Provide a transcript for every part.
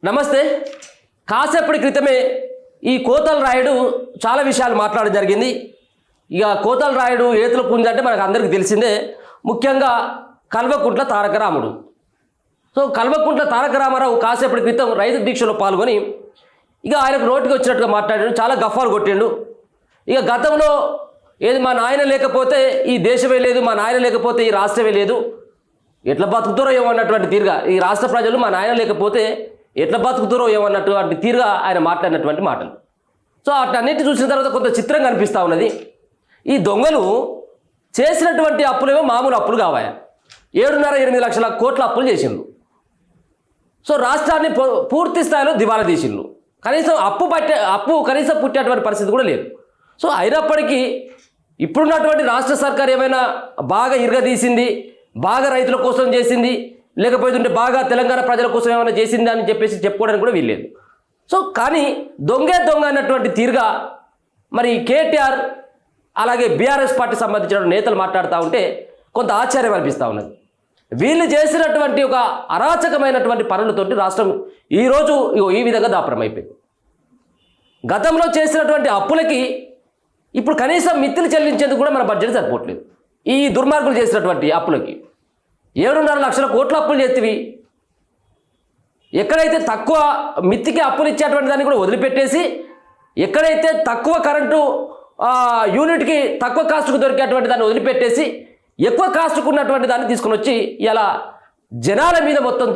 నమస్తే. కాసేపటి క్రితమే ఈ కోతల రాయుడు చాలా విషయాలు మాట్లాడడం జరిగింది. ఇక కోతల రాయుడు ఏతుల పుంజ అంటే మనకు అందరికీ తెలిసిందే. ముఖ్యంగా కల్వకుంట్ల తారక రాముడు. కల్వకుంట్ల తారక రామారావు కాసేపటి క్రితం రైతు దీక్షలో పాల్గొని ఇక ఆయనకు నోటికి వచ్చినట్టుగా మాట్లాడాడు. చాలా గఫాలు కొట్టిండు. ఇక గతంలో ఏది మా నాయన లేకపోతే ఈ దేశమే లేదు, మా నాయన లేకపోతే ఈ రాష్ట్రమే లేదు, ఎట్లా బతుకుతారో ఏమన్నటువంటి తీరుగా ఈ రాష్ట్ర ప్రజలు మా నాయన లేకపోతే ఎట్లా బతుకుతారో ఏమన్నటువంటి తీరుగా ఆయన మాట్లాడినటువంటి మాటలు. అటన్నిటి చూసిన తర్వాత కొంత చిత్రంగా అనిపిస్తూ ఉన్నది. ఈ దొంగలు చేసినటువంటి అప్పులేమో మామూలు అప్పులు కావాయా, 7.5-8 లక్షల కోట్ల అప్పులు చేసిండ్రు. రాష్ట్రాన్ని పూర్తి స్థాయిలో దివాలా తీసిండ్రు. కనీసం అప్పు కనీసం పుట్టేటువంటి పరిస్థితి కూడా లేదు. అయినప్పటికీ ఇప్పుడున్నటువంటి రాష్ట్ర సర్కార్ ఏమైనా బాగా ఇరగదీసింది, బాగా రైతుల కోసం చేసింది, లేకపోతుంటే బాగా తెలంగాణ ప్రజల కోసం ఏమైనా చేసింది అని చెప్పేసి చెప్పుకోవడానికి కూడా వీల్లేదు. కానీ దొంగ అన్నటువంటి తీరుగా మరి కేటీఆర్ అలాగే బీఆర్ఎస్ పార్టీ సంబంధించిన నేతలు మాట్లాడుతూ ఉంటే కొంత ఆశ్చర్యం అనిపిస్తూ ఉన్నది. వీళ్ళు చేసినటువంటి ఒక అరాచకమైనటువంటి పనులతోటి రాష్ట్రం ఈరోజు ఈ విధంగా దాపరమైపోయింది. గతంలో చేసినటువంటి అప్పులకి ఇప్పుడు కనీసం మిత్తులు చెల్లించేందుకు కూడా మన బడ్జెట్ సరిపోవట్లేదు. ఈ దుర్మార్గులు చేసినటువంటి అప్పులకి 7.5 లక్షల కోట్ల అప్పులు చేతివి. ఎక్కడైతే తక్కువ మిత్తికి అప్పులు ఇచ్చేటువంటి దాన్ని కూడా వదిలిపెట్టేసి, ఎక్కడైతే తక్కువ కరెంటు యూనిట్కి తక్కువ కాస్ట్కు దొరికేటువంటి దాన్ని వదిలిపెట్టేసి ఎక్కువ కాస్ట్కు ఉన్నటువంటి దాన్ని తీసుకుని వచ్చి ఇలా జనాల మీద మొత్తం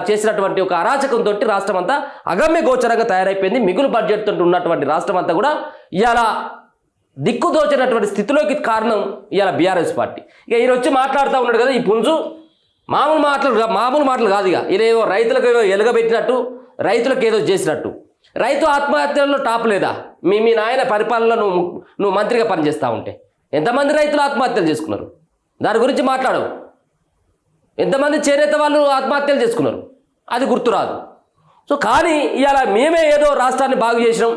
చేసినటువంటి ఒక అరాచకంతో రాష్ట్రం అంతా అగమ్య గోచరంగా తయారైపోయింది. మిగులు బడ్జెట్తో ఉన్నటువంటి రాష్ట్రం అంతా కూడా ఇలా దిక్కుదోచినటువంటి స్థితిలోకి కారణం ఇవాళ బీఆర్ఎస్ పార్టీ. ఇక ఈయన వచ్చి మాట్లాడుతూ ఉన్నాడు కదా, ఈ పుంజు మామూలు మాటలు కాదు. ఇక ఈయనేమో రైతులకు ఏదో ఎలుగబెట్టినట్టు, రైతులకు ఏదో చేసినట్టు. రైతు ఆత్మహత్యల్లో టాప్ లేదా? మీ నాయన పరిపాలనలో నువ్వు మంత్రిగా పనిచేస్తూ ఉంటే ఎంతమంది రైతులు ఆత్మహత్యలు చేసుకున్నారు? దాని గురించి మాట్లాడవు. ఎంతమంది చేనేత వాళ్ళు ఆత్మహత్యలు చేసుకున్నారు? అది గుర్తురాదు. కానీ ఇవాళ మేమే ఏదో రాష్ట్రాన్ని బాగు చేసినాం,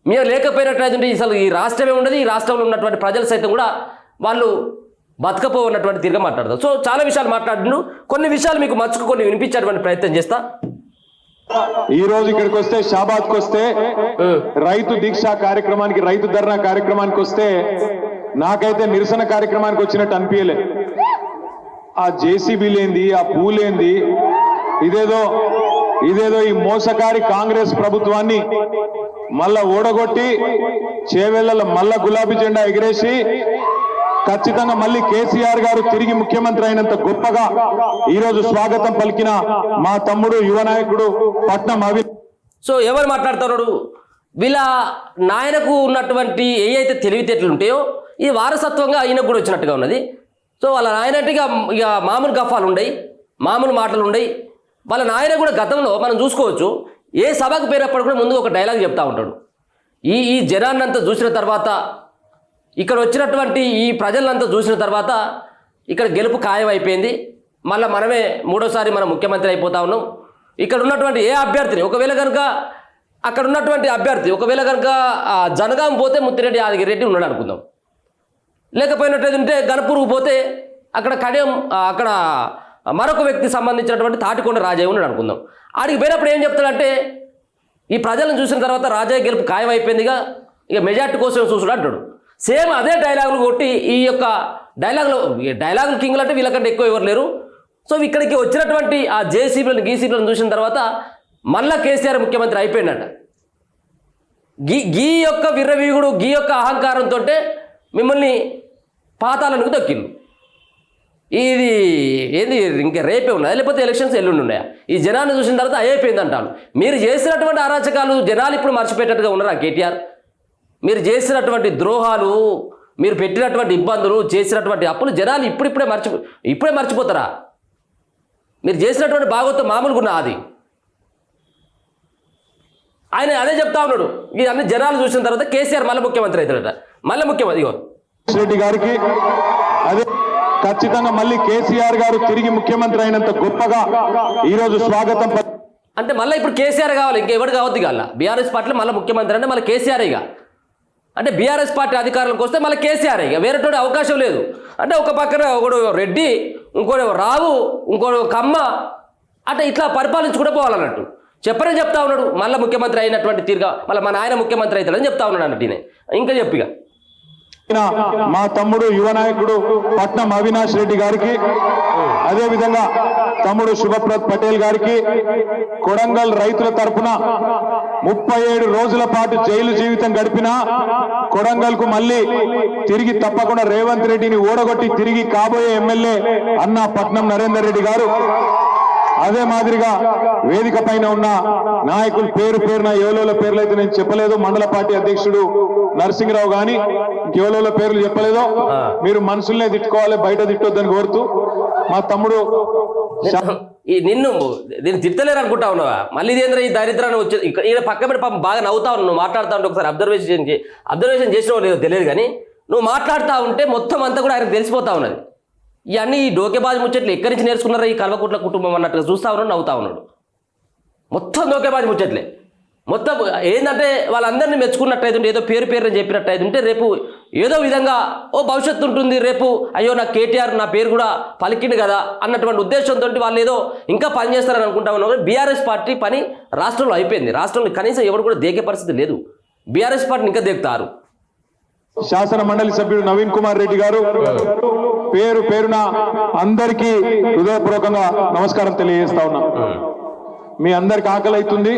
మేము లేకపోయినట్లయితే అసలు ఈ రాష్ట్రమే ఉండదు, ఈ రాష్ట్రంలో ఉన్నటువంటి ప్రజలు సైతం కూడా వాళ్ళు బతకపోన్నటువంటి తీరుగా మాట్లాడతారు. చాలా విషయాలు మాట్లాడిను. కొన్ని విషయాలు మీకు మచ్చుకొని వినిపించేటువంటి ప్రయత్నం చేస్తా. ఈ రోజు ఇక్కడికి వస్తే, షాబాద్కి వస్తే, రైతు దీక్ష కార్యక్రమానికి, రైతు ధర్నా కార్యక్రమానికి వస్తే నాకైతే నిరసన కార్యక్రమానికి వచ్చినట్టు అనిపించలే. ఆ జేసీబీలేంది, ఆ పూలేంది, ఇదేదో ఈ మోసకారి కాంగ్రెస్ ప్రభుత్వాన్ని మళ్ళా ఓడగొట్టి చేవెళ్ల మళ్ళా గులాబీ జెండా ఎగిరేసి ఖచ్చితంగా మళ్ళీ కేసీఆర్ గారు తిరిగి ముఖ్యమంత్రి అయినంత గొప్పగా ఈరోజు స్వాగతం పలికిన మా తమ్ముడు యువ నాయకుడు పట్నం ఎవరు మాట్లాడుతున్నాడు? వీళ్ళ నాయనకు ఉన్నటువంటి ఏవైతే తెలివితేటలు ఉంటాయో ఈ వారసత్వంగా ఆయనకు కూడా వచ్చినట్టుగా ఉన్నది. వాళ్ళ నాయనట్టుగా ఇక మామూలు గఫాలు ఉండయి, మామూలు మాటలు ఉండయి. వాళ్ళ నాయన కూడా గతంలో మనం చూసుకోవచ్చు, ఏ సభకు పేరప్పుడు కూడా ముందు ఒక డైలాగ్ చెప్తా ఉంటాడు. ఈ జనాన్నంతా చూసిన తర్వాత, ఇక్కడ వచ్చినటువంటి ఈ ప్రజలంతా చూసిన తర్వాత ఇక్కడ గెలుపు ఖాయం అయిపోయింది, మళ్ళీ మనమే మూడోసారి మనం ముఖ్యమంత్రి అయిపోతా ఉన్నాం. ఇక్కడ ఉన్నటువంటి ఏ అభ్యర్థిని ఒకవేళ కనుక అక్కడ ఉన్నటువంటి అభ్యర్థి ఒకవేళ కనుక జనగాం పోతే ముత్తిరెడ్డి యాదగిరెడ్డి ఉన్నాడు అనుకుందాం, లేకపోయినట్లయితే గణపూర్కు పోతే అక్కడ కడియం అక్కడ మరొక వ్యక్తికి సంబంధించినటువంటి తాటికొండ రాజయ్య ఉన్నాడు అనుకుందాం. ఆడికి పోయినప్పుడు ఏం చెప్తాడంటే, ఈ ప్రజలను చూసిన తర్వాత రాజయ్య గెలుపు ఖాయం అయిపోయిందిగా, ఇక మెజార్టీ కోసం చూసుడు అంటాడు. సేమ్ అదే డైలాగులు కొట్టి ఈ యొక్క డైలాగులు కింగ్లు అంటే వీళ్ళకంటే ఎక్కువ ఎవరు లేరు. ఇక్కడికి వచ్చినటువంటి ఆ జేసీబీలను గీసీబీలను చూసిన తర్వాత మళ్ళా కేసీఆర్ ముఖ్యమంత్రి అయిపోయినట్ట. గీ యొక్క విర్రవీగుడు, గీ యొక్క అహంకారంతో మిమ్మల్ని పాతాలకు దొక్కిండు. ఇది ఏంది ఇంకా రేపే ఉన్నదా, లేకపోతే ఎలక్షన్స్ ఎల్లుండి ఉన్నాయా? ఈ జనాన్ని చూసిన తర్వాత అయిపోయింది అంటాను. మీరు చేసినటువంటి అరాచకాలు జనాలు ఇప్పుడు మర్చిపెట్టేట్టుగా ఉన్నారా కేటీఆర్? మీరు చేసినటువంటి ద్రోహాలు, మీరు పెట్టినటువంటి ఇబ్బందులు, చేసినటువంటి అప్పులు జనాలు ఇప్పుడే మర్చిపోతారా? మీరు చేసినటువంటి భాగవతం మామూలుగా ఉన్నా అది ఆయన అదే చెప్తా ఉన్నాడు. ఇది అన్ని జనాలు చూసిన తర్వాత కేసీఆర్ మళ్ళీ ముఖ్యమంత్రి అవుతాడట. మళ్ళీ ముఖ్యమంత్రి రెడ్డి గారికి అదే ఖచ్చితంగా మళ్ళీ కేసీఆర్ గారు తిరిగి ముఖ్యమంత్రి అయినంత గొప్పగా ఈరోజు స్వాగతం. అంటే మళ్ళీ ఇప్పుడు కేసీఆర్ కావాలి, ఇంకెవరు కావద్దు కాల. బీఆర్ఎస్ పార్టీలో మళ్ళీ ముఖ్యమంత్రి అంటే మళ్ళీ కేసీఆర్ ఇక. అంటే బీఆర్ఎస్ పార్టీ అధికారంలోకి వస్తే మళ్ళీ కేసీఆర్ ఇక, వేరేటోడి అవకాశం లేదు. అంటే ఒక పక్కన ఒకడు రెడ్డి, ఇంకోటి రావు, ఇంకోటి కమ్మ, అంటే ఇట్లా పరిపాలించుకుంటూ పోవాలన్నట్టు. చెప్పరని చెప్తా ఉన్నాడు. మళ్ళీ ముఖ్యమంత్రి అయినటువంటి తీరుగా మళ్ళీ మా నాయన ముఖ్యమంత్రి అవుతాడని చెప్తా ఉన్నాడు అన్నట్టు ఈయన. ఇంకా చెప్పిగా మా తమ్ముడు యువ నాయకుడు పట్నం అవినాష్ రెడ్డి గారికి, అదే విధంగా తమ్ముడు శుభప్రద్ పటేల్ గారికి, కొడంగల్ రైతుల తరపున 37 రోజుల పాటు జైలు జీవితం గడిపిన కొడంగల్ కు మళ్ళీ తిరిగి తప్పకుండా రేవంత్ రెడ్డిని ఓడగొట్టి తిరిగి కాబోయే ఎమ్మెల్యే అన్న పట్నం నరేందర్ రెడ్డి గారు, అదే మాదిరిగా వేదిక పైన ఉన్న నాయకులు పేరు పేరున ఎవలోల పేర్లు అయితే నేను చెప్పలేదు, మండల పార్టీ అధ్యక్షుడు నరసింహరావు గాని కేవలంలో పేర్లు చెప్పలేదో మీరు మనసులనే తిట్టుకోవాలి, బయట తిట్టొద్దని కోరుతూ మా తమ్ముడు నిన్ను నేను తిట్టలేరు అనుకుంటా ఉన్నావా? మళ్ళీ ఇదేంద్ర ఈ దరిద్రాన్ని వచ్చి ఈయన పక్క పెట్టి పాపం బాగా నవ్వుతా ఉన్నావు, నువ్వు మాట్లాడుతూ ఉంటే ఒకసారి అబ్జర్వేషన్ చేసినావు లేదో తెలియదు, కానీ నువ్వు మాట్లాడుతూ ఉంటే మొత్తం అంతా కూడా ఆయనకు తెలిసిపోతా ఉన్నది. ఇవన్నీ ఈ డోకేబాజీ ముచ్చట్లు ఎక్కడి నుంచి నేర్చుకున్నారా ఈ కల్వకుట్ల కుటుంబం అన్నట్టుగా చూస్తా ఉన్నాడు, నవ్వుతా ఉన్నాడు. మొత్తం డోకేబాజీ ముచ్చట్లే. మొత్తం ఏంటంటే వాళ్ళందరినీ మెచ్చుకున్నట్టయితే ఏదో పేరు చెప్పినట్టయితే ఉంటే రేపు ఏదో విధంగా ఓ భవిష్యత్తు ఉంటుంది, రేపు అయ్యో నా కేటీఆర్ నా పేరు కూడా పలికిండు కదా అన్నటువంటి ఉద్దేశంతో వాళ్ళు ఏదో ఇంకా పని చేస్తారని అనుకుంటా ఉన్నారు. బీఆర్ఎస్ పార్టీ పని రాష్ట్రంలో అయిపోయింది. రాష్ట్రంలో కనీసం ఎవరు కూడా దేకే పరిస్థితి లేదు. బీఆర్ఎస్ పార్టీని ఇంకా దేకుతారు. శాసన మండలి సభ్యుడు నవీన్ కుమార్ రెడ్డి గారు పేరు పేరున అందరికీ హృదయపూర్వకంగా నమస్కారం తెలియజేస్తా ఉన్నా. మీ అందరికి ఆకలి అవుతుంది,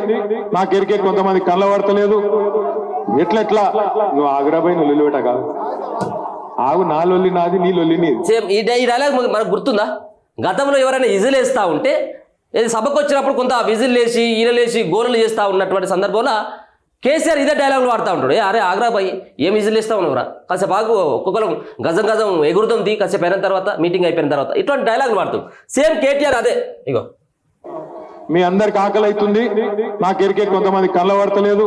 నాకెరికే కొంతమంది కళ్ళ పడతలేదు. ఎట్లెట్లా నువ్వు ఆగ్రాబాయి నువ్వు లొల్లి పెట్టగా ఆగు, నా లొల్లి నాది, నీ లొల్లి నీది. సేమ్ ఈ డైలాగ్ మనకు గుర్తుందా? గతంలో ఎవరైనా విజిల్ వేస్తూ ఉంటే సభకు వచ్చినప్పుడు కొంత విజిల్ వేసి ఈలలేసి గోలలు చేస్తూ ఉన్నటువంటి సందర్భంలో కేసీఆర్ ఇదే డైలాగులు వాడుతూ ఉంటాడు. అరే ఆగ్రాబాయి ఏం విజిల్ వేస్తా ఉన్నావురా, కాసేపు ఆగు, ఒక్కొక్కరు గజం ఎగురుతుంది, కాసేపు అయిన తర్వాత మీటింగ్ అయిపోయిన తర్వాత ఇటువంటి డైలాగులు వాడుతాం. సేమ్ కేటీఆర్ అదే. ఇగో మీ అందరికి ఆకలి అవుతుంది, నాకెరికే కొంతమంది కళ్ళ పడతలేదు.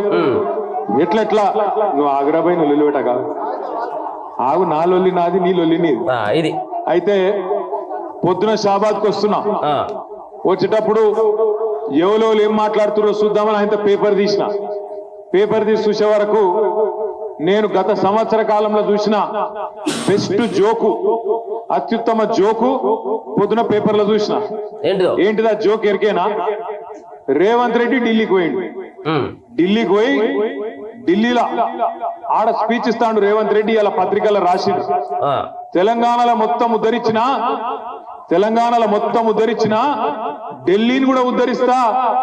ఎట్లెట్లా నువ్వు ఆగ్రాబాయి నువ్వు లొల్లి పెట్టగా ఆగు, నా లొల్లి నాది, నీ లొల్లి నీది. ఇది అయితే పొద్దున షాబాద్కి వస్తున్నా, వచ్చేటప్పుడు ఎవరో ఏం మాట్లాడుతున్నారో చూద్దామని ఆయన పేపర్ తీసి చూసే వరకు నేను గత సంవత్సర కాలంలో చూసిన బెస్ట్ జోకు, అత్యుత్తమ జోకు పొద్దున పేపర్లో చూసిన. ఏంటిదా జోక్ ఎరికేనా? రేవంత్ రెడ్డి ఢిల్లీకి పోయిండు. ఢిల్లీకి పోయి ఢిల్లీలో ఆడ స్పీచ్ ఇస్తాడు రేవంత్ రెడ్డి. అలా పత్రికల్లో రాసిండు, తెలంగాణలో మొత్తం ఉద్ధరించిన ఢిల్లీని కూడా ఉద్ధరిస్తా,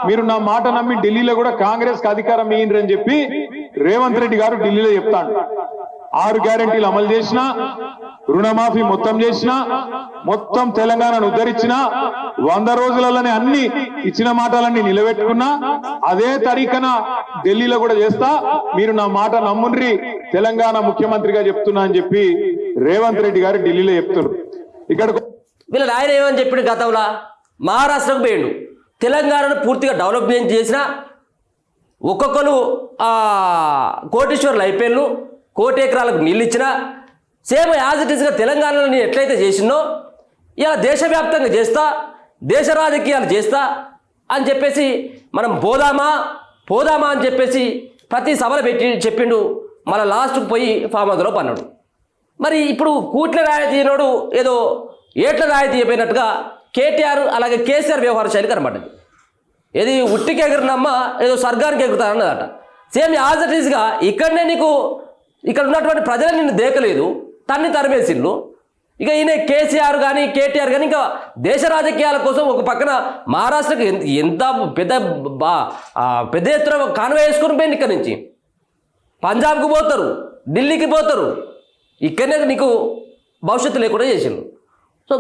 మీరు నా మాట నమ్మి ఢిల్లీలో కూడా కాంగ్రెస్ కి అధికారం ఇయ్యండి అని చెప్పి రేవంత్ రెడ్డి గారు ఢిల్లీలో చెప్తాడు. 6 గ్యారెంటీలు అమలు చేసిన, రుణమాఫీ మొత్తం చేసిన, మొత్తం తెలంగాణను ఉద్ధరించిన, 100 రోజులలోనే అన్ని ఇచ్చిన మాటలన్నీ నిలబెట్టుకున్నా, అదే తరీఖన ఢిల్లీలో కూడా చేస్తా, మీరు నా మాట నమ్ముండ్రి, తెలంగాణ ముఖ్యమంత్రిగా చెప్తున్నా అని చెప్పి రేవంత్ రెడ్డి గారు ఢిల్లీలో చెప్తున్నారు. ఇక్కడ వీళ్ళ ఆయన ఏమని చెప్పాడు? గతంలో మహారాష్ట్రకు పోయిండు, తెలంగాణను పూర్తిగా డెవలప్మెంట్ చేసిన, ఒక్కొక్కరు కోటీశ్వర్లు అయిపోయిను, 1 కోటి ఎకరాలకు నీళ్ళు ఇచ్చిన, సేమ్ యాజ్ ఇట్ ఈస్గా తెలంగాణలో నేను ఎట్లయితే చేసినో ఇలా దేశవ్యాప్తంగా చేస్తా, దేశ రాజకీయాలు చేస్తా అని చెప్పేసి మనం పోదామా అని చెప్పేసి ప్రతి సభలో చెప్పిండు. మళ్ళీ లాస్ట్కి పోయి ఫామ్ హౌస్లో పన్నాడు. మరి ఇప్పుడు కూట్ల రాయితీ అయినోడు ఏదో ఏట్ల రాయితీ అయిపోయినట్టుగా కేటీఆర్ అలాగే కేసీఆర్ వ్యవహార శైలి కనబడ్డది. ఏది ఉట్టికి ఎగురినమ్మ ఏదో స్వర్గానికి ఎగురుతారన్నదట. సేమ్ యాజ్ ఇట్ ఈస్గా ఇక్కడనే నీకు ఇక్కడ ఉన్నటువంటి ప్రజలు నిన్ను దేకలేదు, తరిమేసిళ్ళు. ఇక ఈయన కేసీఆర్ కానీ కేటీఆర్ కానీ ఇంకా దేశ రాజకీయాల కోసం ఒక పక్కన మహారాష్ట్రకి ఎంత పెద్ద ఎత్తున కాన్వే వేసుకుని పోయింది. ఇక్కడ నుంచి పంజాబ్కు పోతారు, ఢిల్లీకి పోతారు, ఇక్కడనే నీకు భవిష్యత్తు లేకుండా చేసిండు. సో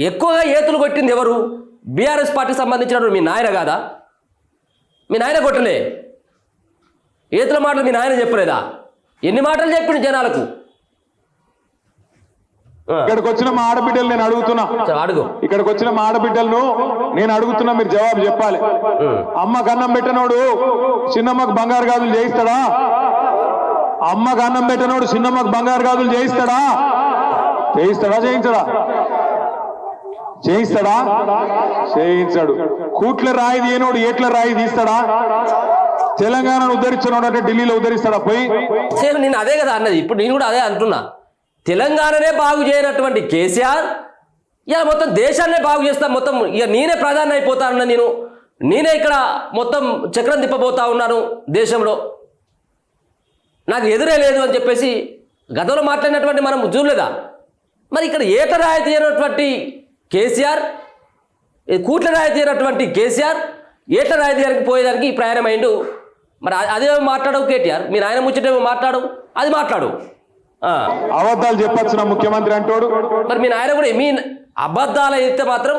ఎక్కువగా ఏతులు కొట్టింది ఎవరు? బీఆర్ఎస్ పార్టీకి సంబంధించిన మీ నాయన కాదా? మీ నాయన కొట్టలే ఏతుల మాటలు మీ నాయన చెప్పలేదా? ఎన్ని మాటలు చెప్పిండు జనాలకు? ఇక్కడికి వచ్చిన మా ఆడబిడ్డలు నేను అడుగుతున్నా, ఇక్కడికి వచ్చిన మా ఆడబిడ్డలను నేను అడుగుతున్నా, మీరు జవాబు చెప్పాలి. అమ్మకు అన్నం పెట్టనోడు చిన్నమ్మకు బంగారు గాజులు చేయిస్తాడా? అమ్మకు అన్నం పెట్టనోడు చిన్నమ్మకు బంగారు గాజులు చేయిస్తాడా? చేయించాడు. కూట్ల రాయి తీయనోడు ఏట్ల రాయి తీస్తాడా? తెలంగాణను ఉద్ధరించినోడు అంటే ఢిల్లీలో ఉద్ధరిస్తాడా పోయి? సేమ్ నేను అదే కదా అన్నది. ఇప్పుడు నేను కూడా అదే అంటున్నా. తెలంగాణనే బాగు చేయనటువంటి కేసీఆర్ ఇలా మొత్తం దేశాన్నే బాగు చేస్తా, మొత్తం ఇక నేనే ప్రధాని అయిపోతానన్న నేను నేనే ఇక్కడ మొత్తం చక్రం తిప్పబోతా ఉన్నాను దేశంలో, నాకు ఎదురే లేదు అని చెప్పేసి గతంలో మాట్లాడినటువంటి మనం చూడలేదా? మరి ఇక్కడ ఏట రాయి తీయనటువంటి కేసీఆర్, కూట్ల రాయి తీయనటువంటి కేసీఆర్ ఏట రాయి తీయడానికి పోయేదానికి ప్రయాణమైండు. మరి అదే మాట్లాడవు కేటీఆర్, మీరు ఆయన ముచ్చటేమో మాట్లాడు, అది మాట్లాడు. అబద్ధాలు చెప్పొచ్చిన ముఖ్యమంత్రి అంటాడు. మరి మీ నాయన కూడా మీ అబద్ధాలు అయితే మాత్రం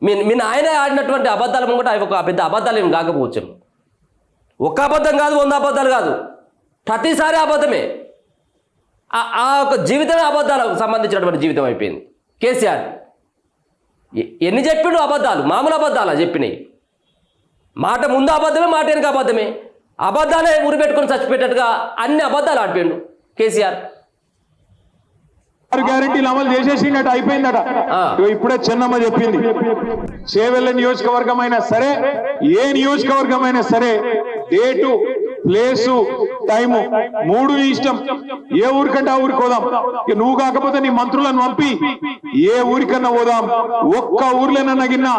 మీ నాయన ఆడినటువంటి అబద్ధాలు ముంగట అవి ఒక పెద్ద అబద్ధాలు ఏమి కాకపోవచ్చు. ఒక్క అబద్ధం కాదు, 100 అబద్ధాలు కాదు, ప్రతిసారి అబద్ధమే. ఆ ఒక జీవితమే అబద్ధాలకు సంబంధించినటువంటి జీవితం అయిపోయింది కేసీఆర్. ఎన్ని చెప్పిండు అబద్ధాలు, మామూలు అబద్ధాలు చెప్పినాయి. మాట ముందు అబద్ధమే, మాట వెనుక అబద్ధమే, అబద్ధాలే ఉరిపెట్టుకొని చచ్చిపెట్టట్టుగా అన్ని అబద్ధాలు ఆడిపోయిండు కేసీఆర్. గ్యారెంటీలు అమలు చేసేసిందట, అయిపోయిందట. ఇప్పుడే చెన్నమ్మ చెప్పింది, చేవెళ్ళ నియోజకవర్గం అయినా సరే, ఏ నియోజకవర్గం అయినా సరే, డేటు, ప్లేసు, టైము 3 ఇష్టం. ఏ ఊరికంటే ఆ ఊరికి పోదాం. నువ్వు కాకపోతే నీ మంత్రులను పంపి ఏ ఊరికన్నా పోదాం. ఒక్క ఊర్లోనన్నా గిన్న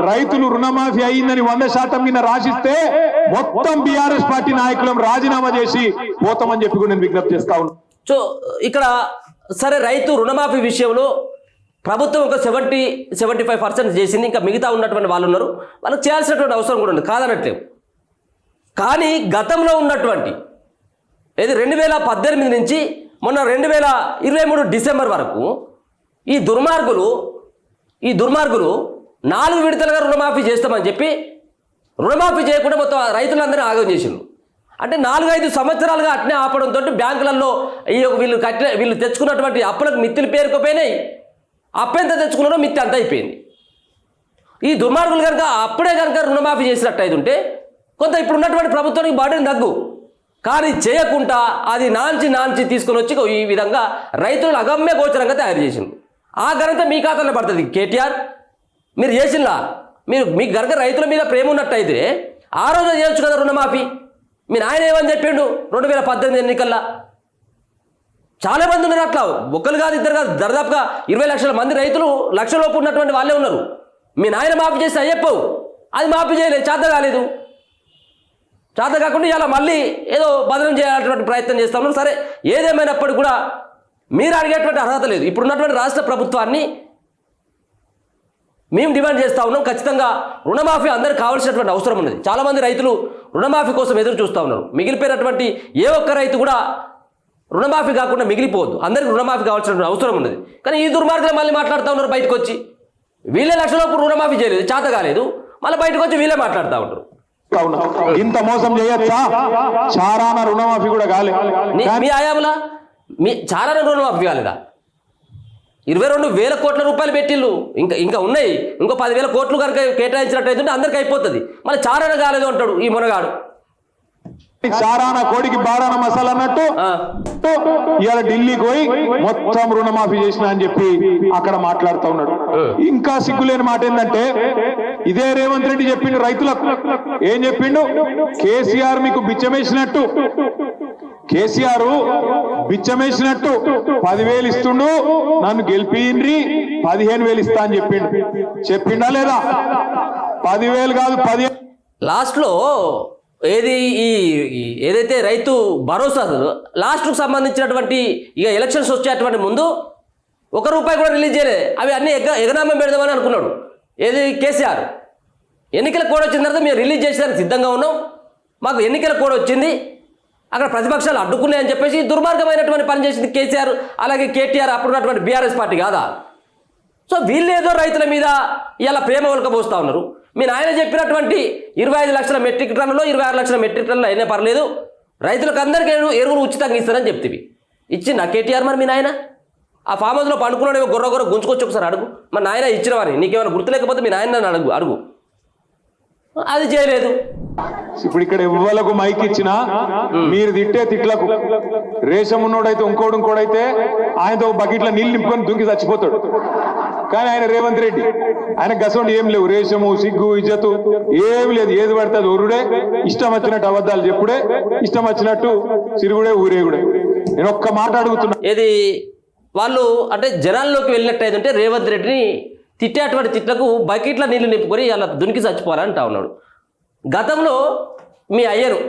రైతులు రుణమాఫీ అయ్యిందని 100% గిన్న రాసిస్తే మొత్తం బీఆర్ఎస్ పార్టీ నాయకులను రాజీనామా చేసి పోతామని చెప్పి కూడా నేను విజ్ఞప్తి చేస్తా ఉన్నాను. సో ఇక్కడ సరే, రైతు రుణమాఫీ విషయంలో ప్రభుత్వం ఒక 70-75% చేసింది. ఇంకా మిగతా ఉన్నటువంటి వాళ్ళు ఉన్నారు, వాళ్ళకి చేయాల్సినటువంటి అవసరం కూడా ఉంది, కాదనట్లేదు. కానీ గతంలో ఉన్నటువంటి 2018 నుంచి మొన్న 2023 డిసెంబర్ వరకు ఈ దుర్మార్గులు 4 విడతలుగా రుణమాఫీ చేస్తామని చెప్పి రుణమాఫీ చేయకుండా మొత్తం రైతులందరినీ ఆగం చేసిండ్రు. అంటే 4-5 సంవత్సరాలుగా అట్నే ఆపడంతో బ్యాంకులలో వీళ్ళు తెచ్చుకున్నటువంటి అప్పులకు మిత్తులు పేరుకుపోయినాయి. అప్పెంత తెచ్చుకున్నారో మిత్తి అంత అయిపోయింది. ఈ దుర్మార్గులు కనుక అప్పుడే కనుక రుణమాఫీ చేసినట్టయితే ఉంటే కొంత ఇప్పుడు ఉన్నటువంటి ప్రభుత్వానికి బాడీని తగ్గు. కానీ చేయకుండా అది నాంచి తీసుకొని వచ్చి ఈ విధంగా రైతులను అగమ్య గోచరంగా తయారు చేసింది. ఆ ఘనత మీ ఖాతాలో పడుతుంది కేటీఆర్. మీరు చేసిందా? మీకు కనుక రైతుల మీద ప్రేమ ఉన్నట్టయితే ఆ రోజు చేయొచ్చు కదా రుణమాఫీ. మీ నాయన ఏమని చెప్పిండు 2018 ఎన్నికల్లో? చాలామంది ఉన్నారు అట్లా, ఒక్కరు కాదు, ఇద్దరు కాదు, దాదాపుగా 20 లక్షల మంది రైతులు లక్షలోపు ఉన్నటువంటి వాళ్ళే ఉన్నారు. మీ నాయన మాఫీ చేస్తే అయ్యప్పవు, అది మాఫీ చేయలేదు, చేత కాలేదు. చేత కాకుండా ఇలా మళ్ళీ ఏదో బదనం చేయాలన్నటువంటి ప్రయత్నం చేస్తా ఉన్నారు. సరే, ఏదేమైనప్పటికీ కూడా మీరు అడిగేటువంటి అర్హత లేదు. ఇప్పుడున్నటువంటి రాష్ట్ర ప్రభుత్వాన్ని మేము డిమాండ్ చేస్తూ ఉన్నాం. ఖచ్చితంగా రుణమాఫీ అందరికి కావాల్సినటువంటి అవసరం ఉన్నది. చాలామంది రైతులు రుణమాఫీ కోసం ఎదురు చూస్తూ ఉన్నారు. మిగిలిపోయినటువంటి ఏ ఒక్క రైతు కూడా రుణమాఫీ కాకుండా మిగిలిపోవద్దు, అందరికీ రుణమాఫీ కావాల్సినటువంటి అవసరం ఉన్నది. కానీ ఈ దుర్మార్గులు మళ్ళీ మాట్లాడుతూ ఉన్నారు బయటకు వచ్చి. వీళ్ళే లక్షలోపు రుణమాఫీ చేయలేదు, చేత కాలేదు, మళ్ళీ బయటకు వచ్చి వీళ్ళే మాట్లాడుతూ ఉంటారు. ఇంత మోసం చేయొచ్చా? చారాన రుణమాఫీ కూడా కాలే. మీ ఆయాములా మీ చారాన రుణమాఫీ కాలేదా? 22,000 కోట్ల రూపాయలు పెట్టిళ్ళు, ఇంకా ఉన్నాయి. ఇంకో 10,000 కోట్లు కనుక కేటాయించినట్టయితే అందరికి అయిపోతుంది. మళ్ళీ చారాన కాలేదు అంటాడు ఈ మునగాడు. చారాన కోడికి బారాన మసాలా అన్నట్టు ఇవాళ ఢిల్లీకి పోయి మొత్తం రుణమాఫీ చేసిన అని చెప్పి అక్కడ మాట్లాడుతూ ఉన్నాడు. ఇంకా సిగ్గులేని మాట ఏంటంటే, ఇదే రేవంత్ రెడ్డి చెప్పిండు రైతులకు. ఏం చెప్పిండు? కేసీఆర్ మీకు బిచ్చమేసినట్టు, కేసీఆర్ బిచ్చమేసినట్టు 10,000 ఇస్తుండు, నన్ను గెలిపిండ్రి 15,000 ఇస్తా అని చెప్పిండా లేదా? 10,000 కాదు 15. లాస్ట్లో ఏదైతే రైతు భరోసా లాస్ట్కు సంబంధించినటువంటి ఇక ఎలక్షన్స్ వచ్చేటువంటి ముందు ₹1 కూడా రిలీజ్ చేయలేదు. అవి అన్నీ ఎగనామం పెడదామని అనుకున్నాడు కేసీఆర్. ఎన్నికల కోడ్ వచ్చిన తర్వాత మేము రిలీజ్ చేసేదానికి సిద్ధంగా ఉన్నాం, మాకు ఎన్నికల కోడ్ వచ్చింది, అక్కడ ప్రతిపక్షాలు అడ్డుకున్నాయని చెప్పేసి దుర్మార్గమైనటువంటి పని చేసింది కేసీఆర్, అలాగే కేటీఆర్, అప్పుడున్నటువంటి బీఆర్ఎస్ పార్టీ కాదా? సో వీళ్ళు ఏదో రైతుల మీద ఇలా ప్రేమ ఒలకబోస్తూ ఉన్నారు. మీ నాయన చెప్పినటువంటి 25 లక్షల మెట్రిక్ టన్నులో 26 లక్షల మెట్రిక్ టన్నులు అయినా పర్లేదు, రైతులకు అందరికీ ఎరువులు ఉచితంగా ఇస్తారని చెప్తివి. ఇచ్చిందా కేటీఆర్? మరి మీ నాయన ఆ ఫామ్ హౌస్లో పండుకున్నాడు, గొర్ర గుంజుకొచ్చి ఒకసారి అడుగు. మరి నాయన ఇచ్చినవని నీకేమైనా గుర్తులేకపోతే మీ నాయన నన్ను అడుగు. అది చేయలేదు. ఇప్పుడు ఇక్కడ ఇవ్వలకు మైక్ ఇచ్చినా మీరు తిట్టే తిట్లకు రేషం ఉన్నోడైతే ఇంకోడైతే ఆయనతో బకెట్ల నీళ్ళు నింపుకొని దుంకి చచ్చిపోతాడు. కానీ ఆయన రేవంత్ రెడ్డి, ఆయన గసండి ఏం లేవు, రేషము, సిగ్గు, ఇజ్జతు ఏమి లేదు. ఏది పడితే అది ఒరుడే, ఇష్టం వచ్చినట్టు అబద్ధాలు చెప్పుడే, ఇష్టం వచ్చినట్టు సిరుగుడే, ఊరేగుడే. నేను ఒక్క మాట అడుగుతున్నా, ఏది వాళ్ళు అంటే జనాల్లోకి వెళ్ళినట్టయితే అంటే రేవంత్ రెడ్డిని తిట్టేటువంటి తిట్లకు బకెట్ల నీళ్లు నింపుకొని అలా దునికి చచ్చిపోవాలంటా ఉన్నాడు. గతంలో మీ అయ్యను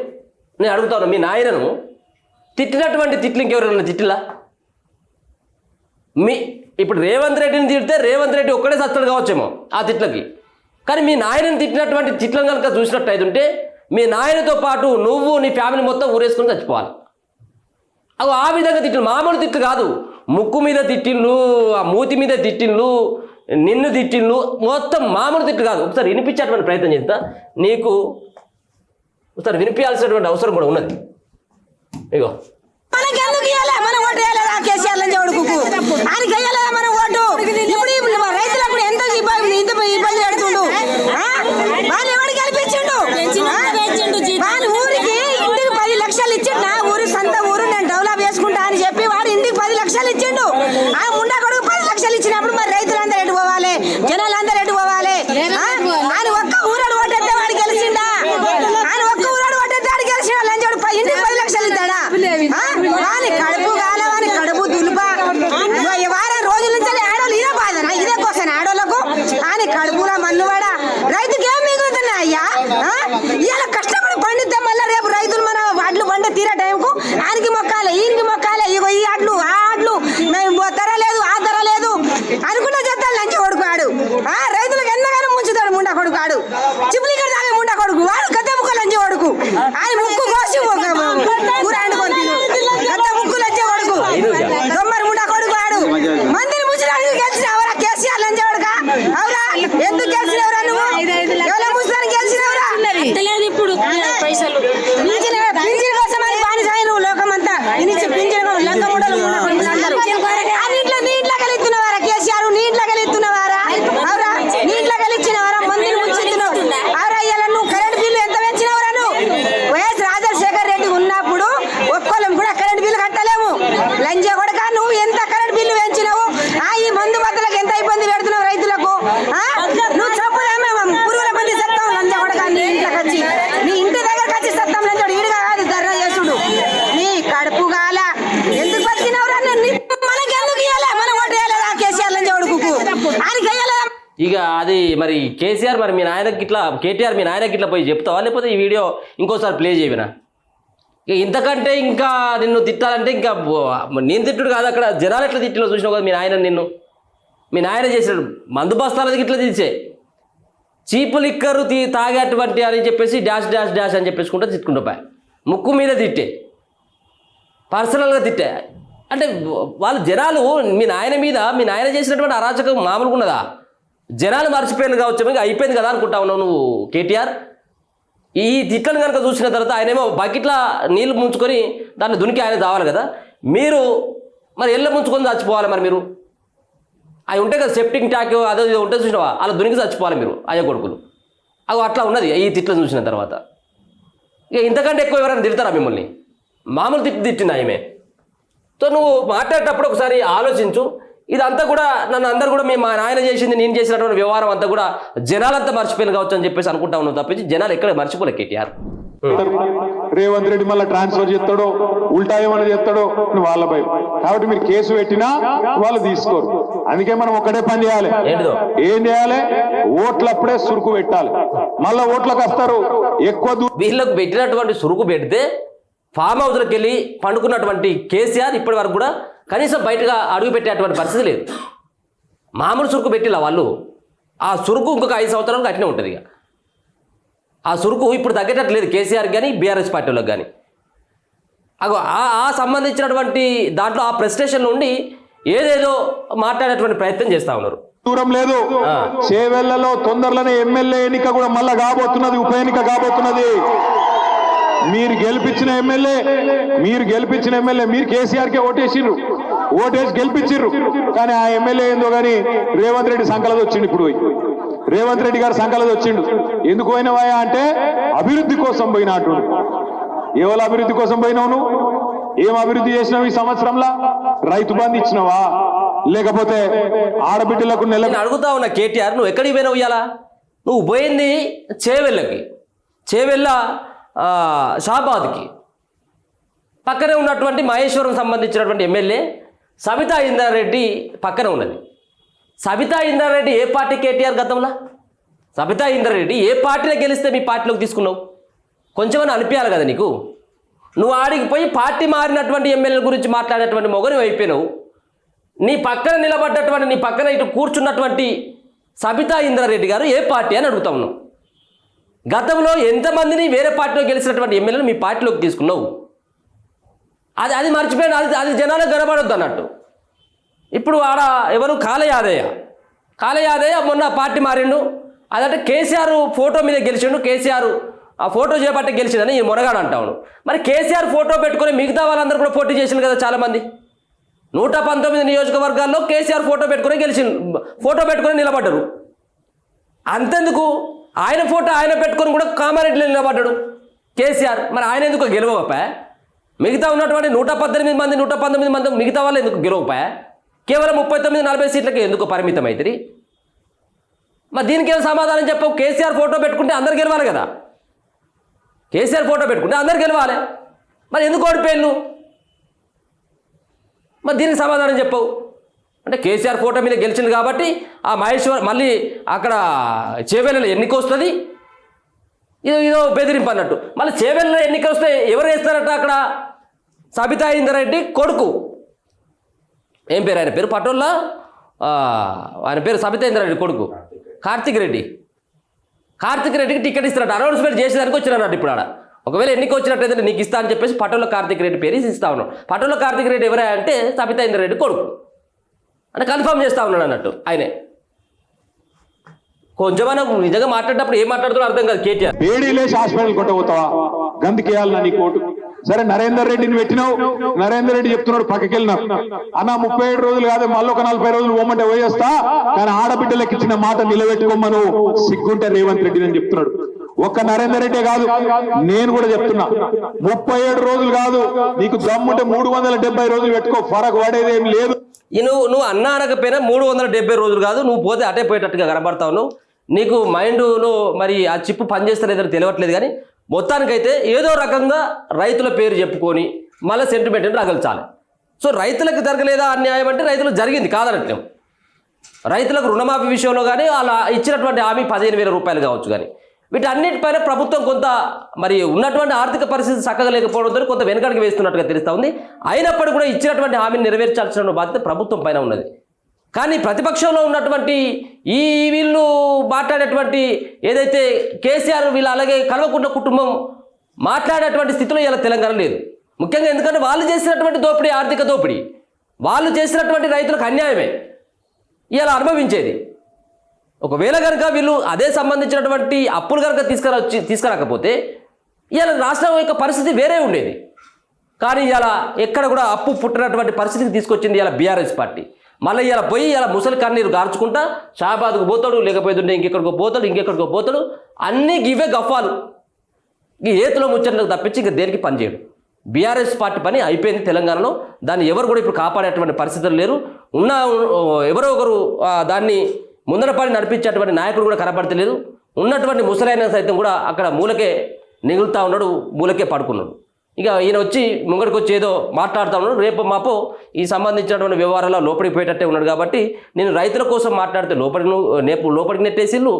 నేను అడుగుతాను, మీ నాయనను తిట్టినటువంటి తిట్లు ఇంకెవరైనా తిట్టిలా? ఇప్పుడు రేవంత్ రెడ్డిని తిడితే రేవంత్ రెడ్డి ఒక్కడే సస్తాడు కావచ్చేమో ఆ తిట్లకి, కానీ మీ నాయనని తిట్టినటువంటి తిట్లను కనుక చూసినట్టయితుంటే మీ నాయనతో పాటు నువ్వు నీ ఫ్యామిలీ మొత్తం ఊరేసుకొని చచ్చిపోవాలి. అవి ఆ విధంగా తిట్లు, మామూలు తిట్లు కాదు, ముక్కు మీద తిట్టిళ్ళు, ఆ మూతి మీద తిట్టిళ్ళు, నిన్ను తిట్టిళ్ళు, మొత్తం మామూలు తిట్లు కాదు. ఒకసారి వినిపించేటువంటి ప్రయత్నం చేస్తా, నీకు ఒకసారి వినిపించాల్సినటువంటి అవసరం కూడా ఉన్నది. ఇగో మనకెందుకు ఇయ్యాలి? మనం ఓటు వేయలేదా కేసీఆర్ లంచోడుకు? ఆయనకి వేయలేదా మనం ఓటు? ఇప్పుడు రైతులకు ఎంత ఇబ్బంది పెడుతుండు. వాళ్ళు ఎవరు గెలిపించిండు? వాళ్ళ ఊరికి ఇంటికి 10 లక్షలు ఇచ్చిండు. నా ఊరు సొంత ఊరు, నేను డెవలప్ చేసుకుంటా అని చెప్పి వాడు ఇంటికి 10 లక్షలు ఇచ్చిండు. ఆ ముండా కొడుకు 10 లక్షలు ఇచ్చినప్పుడు మరి రైతులందరూ ఎటు పోవాలి? జనాలందరూ ఎటు పోవాలి? ఆయన ఒక్క ఊరాడు ఓటేస్తే వాడు గెలిచిండా? ఆయన ఒక్క ఊరాడు ఓటేస్తే వాడు గెలిచిండా? లంచోడు ఇంటికి 10 లక్షలు ఇస్తాడా? వాని కడుపు కాల, వాని కడుపు దులుప. వారం రోజుల నుంచి ఆడోళ్ళు ఇదే బాధనా? ఇదే కోసం ఆడోళ్ళకు ఆయన కడుపులో మన్నువాడ. రైతుకి ఏం మిగులుతున్నాయి అయ్యా? ఇవాళ కష్టపడి పండిద్దాం, మళ్ళీ రేపు రైతులు మన వడ్లు పండే తీరే టైంకు ఆయనకి మొక్కాలి, ఈయనకి మొక్కాలి. ఇగో ఈ ఆడ్లు ఆ ఆడ్లు మేము ధర లేదు, ఆ ధర లేదు అనుకుంటే చేస్తాడు లంచి కొడుకువాడు. రైతులకు ఎంతగానో ముంచుతాడు ముండా కొడుకువాడు. చిపులికర్ తాగే ముండా కొడుకు వాడు గద్ద ముక్క లంచి కొడుకు. ఆయన ముక్కు కోసి కూర వండుకొని గద్ద ముక్కు లంచి కొడుకు, దొమ్మరి ముండా కొడుకు వాడు. మందిని ముంచడానికి గెలిచినవరా కేసీఆర్ లంచి కొడుక? అవురా? ఎందుకు గెలిచినవరా నువ్వు? ఎవరో ముంచడానికి గెలిచినవరా? ఇప్పుడు పైసలు పింఛన్ కోసం అని బానిసాయి నువ్వు లోకమంతా. పింఛన్ లెక్క ముడలు నీట్లా కలిస్తున్నావారా కేసీఆర్? నీట్లా కలిస్తున్నావారా? అవురా? నీట్లా కలిచ్చినవారా? మందిని ముంచుతున్నావు. అవురా? ఇలా నువ్వు కరెంట్ బిల్లు ఎంత పెంచినవరా? నువ్వు వైఎస్ రాజశేఖర్ రెడ్డి ఉన్నప్పుడు ఒక్కోళ్ళం కూడా కరెంట్ బిల్లు కట్టలేము. లంజా కొడక నువ్వు ఎంత కరెంట్ బిల్లు పెంచినావు? ఈ మందు బద్దలకు ఎంత ఇబ్బంది పెడుతున్నావు రైతులకు? నువ్వు చెప్పులేమే పురుగుల మంది సత్తావు లంజా కొడక. నీ ఇంట్లోకి వచ్చి నీ ఇంటి దగ్గరకు వచ్చి సత్తాం లంజోడు ఈడుగా కాదు ధర్నా చేసుడు. నీ కడుపు గాల ఎందుకు బతికినవరా? మనకెందుకు ఇయ్యాలి? మనం ఓటు వేయలేదా కేసీఆర్ లంజోడుకు? ఆయనకి వేయలేదా? ఇక అది మరి కేసీఆర్ మరి మీ నాయనకి ఇట్లా, కేటీఆర్ మీ నాయనకి ఇట్లా పోయి చెప్తావా, లేకపోతే ఈ వీడియో ఇంకోసారి ప్లే చేయవినా? ఇక ఇంతకంటే ఇంకా నిన్ను తిట్టాలంటే ఇంకా నేను తిట్టుడు కాదు, అక్కడ జనాలు ఎట్లా తిట్టిలో చూసినావు కదా మీ నాయన. నిన్ను మీ నాయన చేసినాడు మందు బస్తాలకి ఇట్లా తీసే చీపు లిక్కరు తాగేటువంటి అని చెప్పేసి డాష్ డాష్ డాష్ అని చెప్పేసుకుంటూ తిట్టుకుంటూ ముక్కు మీద తిట్టే, పర్సనల్గా తిట్టే. అంటే వాళ్ళు జనాలు మీ నాయన చేసినటువంటి అరాచకం మామూలుగా ఉన్నదా? జనాలు మర్చిపోయింది కావచ్చు, ఇంకా అయిపోయింది కదా అనుకుంటా ఉన్నావు నువ్వు కేటీఆర్. ఈ తిట్లను కనుక చూసిన తర్వాత ఆయనేమో బకెట్ల నీళ్ళు ముంచుకొని దాన్ని దునికి ఆయన తావాలి కదా, మీరు మరి ఎల్ల ముంచుకొని చచ్చిపోవాలి. మరి మీరు అవి ఉంటాయి కదా సెప్టింగ్ ట్యాంక్ అదో ఉంటే చూసినావా, అలా దునికి చచ్చిపోవాలి మీరు అయ్య కొడుకులు. అవి అట్లా ఉన్నది ఈ తిట్లను చూసిన తర్వాత. ఇక ఇంతకంటే ఎక్కువ ఎవరైనా తిడతారా మిమ్మల్ని? మామూలు తిట్టింది ఆమె. సో నువ్వు మాట్లాడేటప్పుడు ఒకసారి ఆలోచించు. ఇదంతా కూడా నన్ను అందరు కూడా మా నాయన చేసింది, నేను చేసినటువంటి వ్యవహారం అంతా కూడా జనాలంతా మర్చిపోయింది కావచ్చు అని చెప్పేసి అనుకుంటా ఉన్నావు తప్పించి జనాలు ఎక్కడ మర్చిపోలే కేటీఆర్. రేవంత్ రెడ్డి మళ్ళీ ట్రాన్స్ఫర్ చేస్తాడో ఉల్టా ఏమైనా చేస్తాడో వాళ్ళ భయం. కాబట్టి మీరు కేసు పెట్టినా వాళ్ళు తీసుకోరు. అందుకే మనం ఒక్కడే పని చేయాలి. ఏం చేయాలి? ఓట్లప్పుడే సురుకు పెట్టాలి. మళ్ళీ ఓట్లకు వస్తారు ఎక్కువ. వీళ్ళకు పెట్టినటువంటి సురుకు పెడితే ఫామ్ హౌస్లోకి వెళ్ళి పండుకున్నటువంటి కేసీఆర్ ఇప్పటి వరకు కూడా కనీసం బయటగా అడుగు పెట్టేటువంటి పరిస్థితి లేదు. మామూలు సురుకు పెట్టిలా వాళ్ళు. ఆ సురుకు ఇంకొక 5 సంవత్సరాలకు అట్నే ఉంటుంది. ఇక ఆ సురుకు ఇప్పుడు తగ్గేటట్టు లేదు కేసీఆర్ కానీ బీఆర్ఎస్ పార్టీలకు కానీ. అగో ఆ సంబంధించినటువంటి దాంట్లో ఆ ప్రెస్టేషన్ నుండి ఏదేదో మాట్లాడేటువంటి ప్రయత్నం చేస్తూ ఉన్నారు. దూరం లేదు, చేవెళ్లలో తొందరలోనే ఎమ్మెల్యే ఎన్నిక కూడా మళ్ళా కాబోతున్నది, ఉప ఎన్నిక కాబోతున్నది. మీరు గెలిపించిన ఎమ్మెల్యే మీరు కేసీఆర్కే ఓటేసి గెలిపించిర్రు. కానీ ఆ ఎమ్మెల్యే ఏందో కానీ రేవంత్ రెడ్డి సంకలది వచ్చిండు. ఇప్పుడు రేవంత్ రెడ్డి గారు సంకలది వచ్చిండు. ఎందుకు పోయినవా అంటే అభివృద్ధి కోసం పోయినట్టు. ఎవరు అభివృద్ధి కోసం పోయినావు? నువ్వు ఏం అభివృద్ధి చేసినావు ఈ సంవత్సరంలో? రైతు బంధు ఇచ్చినావా? లేకపోతే ఆడబిడ్డలకు అడుగుతా ఉన్నా కేటీఆర్, నువ్వు ఎక్కడికి పోయినావు? ఇయ్యాలా నువ్వు పోయింది చేవెళ్ళ షాబాద్కి పక్కనే ఉన్నటువంటి మహేశ్వరం సంబంధించినటువంటి ఎమ్మెల్యే సబితా ఇంద్రారెడ్డి పక్కన ఉన్నది. సబితా ఇంద్రారెడ్డి ఏ పార్టీ కేటీఆర్ గతంలో? సబితా ఇంద్రారెడ్డి ఏ పార్టీలో గెలిస్తే మీ పార్టీలోకి తీసుకున్నావు? కొంచెమని అనిపించాలి కదా నీకు. నువ్వు ఆడికి పోయి పార్టీ మారినటువంటి ఎమ్మెల్యేల గురించి మాట్లాడేటువంటి మొగని అయిపోయినావు. నీ పక్కన నిలబడ్డటువంటి నీ పక్కన ఇటు కూర్చున్నటువంటి సబితా ఇంద్రారెడ్డి గారు ఏ పార్టీ అని అడుగుతా ఉన్నావు. గతంలో ఎంతమందిని వేరే పార్టీలో గెలిచినటువంటి ఎమ్మెల్యేలు మీ పార్టీలోకి తీసుకున్నావు? అది మర్చిపోయిన అది జనాలకు కనబడొద్దు అన్నట్టు. ఇప్పుడు ఆడ ఎవరు కాళయాదయ్య మొన్న పార్టీ మారిండు. అదంటే కేసీఆర్ ఫోటో మీద గెలిచిండు. కేసీఆర్ ఆ ఫోటో చేపట్టే గెలిచిందని ఈ మొనగాడు అంటాను. మరి కేసీఆర్ ఫోటో పెట్టుకొని మిగతా వాళ్ళందరూ కూడా పోటీ చేసిండు కదా చాలామంది. 119 నియోజకవర్గాల్లో కేసీఆర్ ఫోటో పెట్టుకొని నిలబడ్డారు. అంతెందుకు ఆయన ఫోటో ఆయన పెట్టుకొని కూడా కామారెడ్డిలో నిలబడ్డాడు కేసీఆర్. మరి ఆయన ఎందుకు గెలవకపోయా? మిగతా ఉన్నటువంటి 119 మంది 119 మంది మిగతా వాళ్ళు ఎందుకు గెలవకపోయా? కేవలం 39-40 సీట్లకి ఎందుకు పరిమితం అవుతుంది? మరి దీనికి ఏం సమాధానం చెప్పవు? కేసీఆర్ ఫోటో పెట్టుకుంటే అందరు గెలవాలి కదా. కేసీఆర్ ఫోటో పెట్టుకుంటే అందరు గెలవాలి. మరి ఎందుకు ఓడిపోయాను? మరి దీనికి సమాధానం చెప్పవు. అంటే కేసీఆర్ ఫోటో మీద గెలిచింది కాబట్టి ఆ మహేశ్వర్ మళ్ళీ అక్కడ చేవెళ్ళలో ఎన్నిక వస్తుంది, ఇదో బెదిరింపు అన్నట్టు. మళ్ళీ చేవెళ్ళలో ఎన్నిక వస్తే ఎవరు వేస్తారట అక్కడ? సబితా ఇంద్రారెడ్డి కొడుకు, ఏం పేరు ఆయన పేరు? పటోల్లో ఆయన పేరు సబితా ఇంద్రారెడ్డి కొడుకు కార్తిక్ రెడ్డికి టికెట్ ఇస్తారట. అనౌన్స్మెంట్ చేసేదానికి వచ్చినారట. ఇప్పుడు ఆడ ఒకవేళ ఎన్నిక వచ్చినట్టయితే నీకు ఇస్తా అని చెప్పేసి పటోల్లో కార్తిక్ రెడ్డి పేరు ఇస్తా ఉన్నాడు. పటోల్లో కార్తిక్ రెడ్డి ఎవరా అంటే సబితా ఇంద్రారెడ్డి కొడుకు అంటే కన్ఫర్మ్ చేస్తా ఉన్నాడు అన్నట్టు. ఆయనే కొంచెమైనా నిజంగా మాట్లాడేటప్పుడు ఏం మాట్లాడుతున్నా అర్థం కాదు. కేటీఆర్ వేడి లేచి హాస్పిటల్ కొట్టబోతావా? గందుకేయాలన్నా నీ కోటు. సరే నరేందర్ రెడ్డిని పెట్టినావు. నరేందర్ రెడ్డి చెప్తున్నాడు పక్కకెళ్ళినా అన్న 37 రోజులు కాదు మళ్ళీ ఒక 40 రోజులు పోమంటే పోయేస్తా, కానీ ఆడబిడ్డలకు ఇచ్చిన మాట నిలబెట్టుకోమను సిగ్గుంటే రేవంత్ రెడ్డి అని చెప్తున్నాడు. ఒక్క నరేందర్ రెడ్డి కాదు, నేను కూడా చెప్తున్నా 37 రోజులు కాదు, నీకు దమ్ముంటే 370 రోజులు పెట్టుకో, ఫరక్ పడేదేం లేదు. నువ్వు అన్నా అనకపోయినా 370 రోజులు కాదు, నువ్వు పోతే అటే పోయేటట్టుగా కనబడతావు. నువ్వు నీకు మైండ్లో మరి ఆ చిప్పు పనిచేస్తలేదని తెలియట్లేదు. కానీ మొత్తానికైతే ఏదో రకంగా రైతుల పేరు చెప్పుకొని మళ్ళీ సెంటిమెంట్ని రగల్చాలి. సో రైతులకు జరగలేదా అన్యాయం అంటే రైతులకు జరిగింది కాదనట్లేము. రైతులకు రుణమాఫీ విషయంలో కానీ అలా ఇచ్చినటువంటి హామీ 15,000 రూపాయలు కావచ్చు. కానీ వీటన్నిటిపైన ప్రభుత్వం కొంత మరి ఉన్నటువంటి ఆర్థిక పరిస్థితి చక్కగా లేకపోవడంతో కొంత వెనకడికి వేస్తున్నట్టుగా తెలుస్తూ ఉంది. అయినప్పటికీ కూడా ఇచ్చినటువంటి హామీని నెరవేర్చాల్సిన బాధ్యత ప్రభుత్వం పైన ఉన్నది. కానీ ప్రతిపక్షంలో ఉన్నటువంటి వీళ్ళు మాట్లాడేటువంటి ఏదైతే కేసీఆర్ వీళ్ళు అలాగే కల్వకుంట్ల కుటుంబం మాట్లాడేటువంటి స్థితిలో ఇలా తెలంగాణ లేదు. ముఖ్యంగా ఎందుకంటే వాళ్ళు చేసినటువంటి దోపిడీ, ఆర్థిక దోపిడీ, వాళ్ళు చేసినటువంటి రైతులకు అన్యాయమే ఇలా అనుభవించేది. ఒకవేళ కనుక వీళ్ళు అదే సంబంధించినటువంటి అప్పులు కనుక తీసుకురాకపోతే ఇలా రాష్ట్రం యొక్క పరిస్థితి వేరే ఉండేది. కానీ ఇలా ఎక్కడ కూడా అప్పు పుట్టినటువంటి పరిస్థితికి తీసుకొచ్చింది ఇలా బీఆర్ఎస్ పార్టీ. మళ్ళీ ఇలా పోయి ఇలా ముసలి కన్నీరు గార్చుకుంటా షాబాద్కు పోతాడు, లేకపోతే ఇంకెక్కడికో పోతాడు. అన్నీ గివే గఫాలు, ఈ ఏతులో ముచ్చట్లకు తప్పించి ఇంక దేనికి పనిచేయడు. బీఆర్ఎస్ పార్టీ పని అయిపోయింది తెలంగాణలో. దాన్ని ఎవరు కూడా ఇప్పుడు కాపాడేటువంటి పరిస్థితులు లేరు. ఎవరో ఒకరు దాన్ని ముందర పడి నడిపించేటువంటి నాయకుడు కూడా కనపడతలేదు. ఉన్నటువంటి ముసలైన సైతం కూడా అక్కడ మూలకే నిగులుతూ ఉన్నాడు, మూలకే పడుకున్నాడు. ఇక ఈయన వచ్చి ముంగడికి వచ్చి ఏదో మాట్లాడుతూ ఉన్నాడు. రేపు మాపో ఈ సంబంధించినటువంటి వ్యవహారాల్లో లోపలికి పోయేటట్టే ఉన్నాడు. కాబట్టి నేను రైతుల కోసం మాట్లాడితే లోపలికి నెట్టేసిళ్ళు,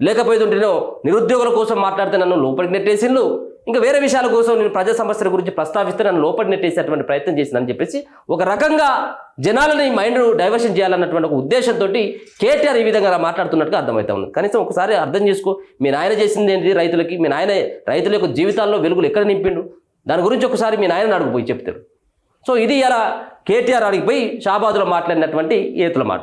లేకపోతుంటేనో నిరుద్యోగుల కోసం మాట్లాడితే నన్ను లోపలికి నెట్టేసిళ్ళు, ఇంకా వేరే విషయాల కోసం నేను ప్రజా సమస్యల గురించి ప్రస్తావిస్తే నన్ను లోపలికి నెట్టేసేటువంటి ప్రయత్నం చేసిందని చెప్పేసి ఒక రకంగా జనాలని మైండ్ డైవర్షన్ చేయాలన్నటువంటి ఒక ఉద్దేశంతో కేటీఆర్ ఈ విధంగా మాట్లాడుతున్నట్టుగా అర్థమవుతా ఉంది. కనీసం ఒకసారి అర్థం చేసుకో, మీ నాయన చేసింది ఏంటి రైతులకి? మీ నాయన రైతుల యొక్క జీవితాల్లో వెలుగులు ఎక్కడ నింపిండు? దాని గురించి ఒకసారి మీ నాయన అడుగుపోయి చెప్తారు. సో ఇది ఇలా కేటీఆర్ అడిగిపోయి షాబాదులో మాట్లాడినటువంటి ఏతుల మాట.